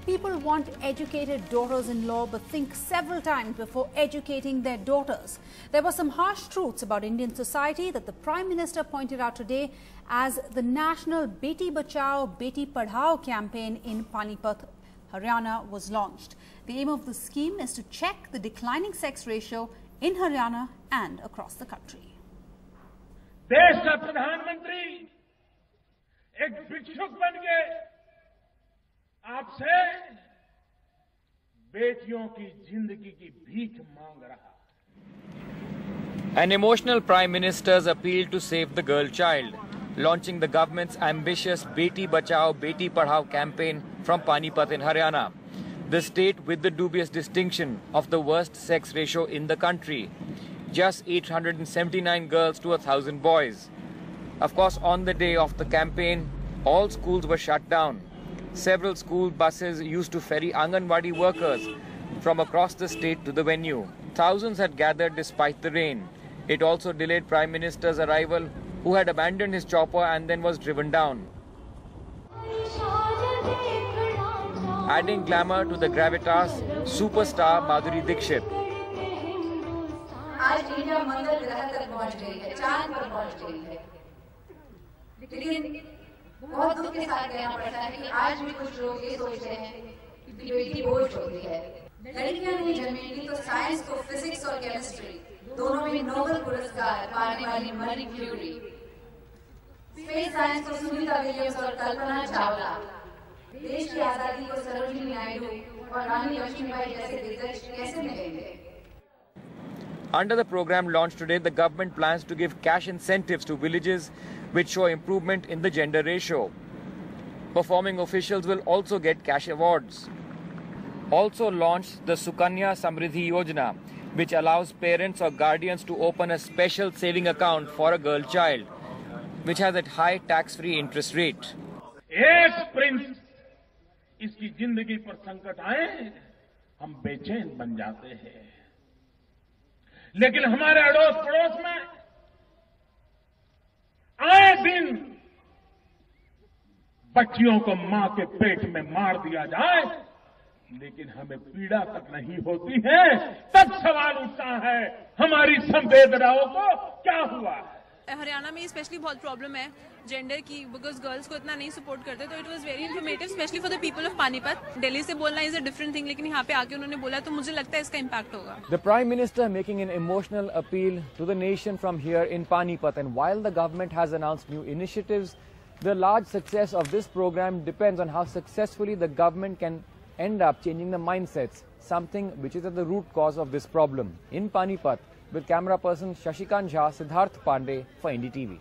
People want educated daughters-in-law but think several times before educating their daughters. There were some harsh truths about Indian society that the Prime Minister pointed out today as the national Beti Bachao, Beti Padhao campaign in Panipat, Haryana was launched. The aim of the scheme is to check the declining sex ratio in Haryana and across the country. देश का प्रधानमंत्री एक भिक्षुक बन के आपसे बेटियों की जिंदगी की भीख मांग रहा है. An emotional Prime Minister's appeal to save the girl child, launching the government's ambitious Beti Bachao, Beti Padhao campaign from Panipat in Haryana, the state with the dubious distinction of the worst sex ratio in the country. Just 879 girls to 1,000 boys. Of course, on the day of the campaign, all schools were shut down. Several school buses used to ferry Anganwadi workers from across the state to the venue. Thousands had gathered despite the rain. It also delayed Prime Minister's arrival, who had abandoned his chopper and then was driven down. Adding glamour to the gravitas, superstar Madhuri Dixit. आज India मंगल ग्रह तक पहुंच गई है, चांद पर पहुंच गई है, लेकिन बहुत दुख के साथ कहना पड़ता है कि आज भी कुछ लोग ये सोचते हैं कि बेटी बोझ होती है. लड़कियां नहीं जन्मेंगी तो साइंस को फिजिक्स और केमिस्ट्री दोनों में नोबेल पुरस्कार पाने वाली मैरी क्यूरी, स्पेस साइंस को सुनीता विलियम्स और कल्पना चावला, देश की आजादी को सरोजिनी नायडू और रानी लक्ष्मीबाई जैसे दिग्गज कैसे मिलेंगे. Under the program launched today, the government plans to give cash incentives to villages which show improvement in the gender ratio. Performing officials will also get cash awards. Also launched the Sukanya Samriddhi Yojana, which allows parents or guardians to open a special saving account for a girl child, which has a high tax-free interest rate. एक Prince इसकी जिंदगी पर संकट आए, हम बेचैन बन जाते हैं. लेकिन हमारे अड़ोस पड़ोस में आए दिन बच्चियों को मां के पेट में मार दिया जाए, लेकिन हमें पीड़ा तक नहीं होती है. तब सवाल उठता है हमारी संवेदनाओं को क्या हुआ है. हरियाणा में स्पेशली बहुत प्रॉब्लम है जेंडर की, बिकॉज गर्ल्स को इतना नहीं सपोर्ट करते. तो it was very informative specially for the people of Panipat. Delhi से बोलना इज अ डिफरेंट थिंग, लेकिन यहाँ पे आके उन्होंने बोला तो मुझे लगता है इसका इम्पैक्ट होगा. The Prime Minister making an emotional appeal to the nation from here in Panipat, and while the government has announced new initiatives, the large success of this program depends on how successfully the government can end up changing the mindsets, something which is at the root cause of this problem. In Panipat, with camera person Shashikant Jha, Siddharth Pandey for NDTV.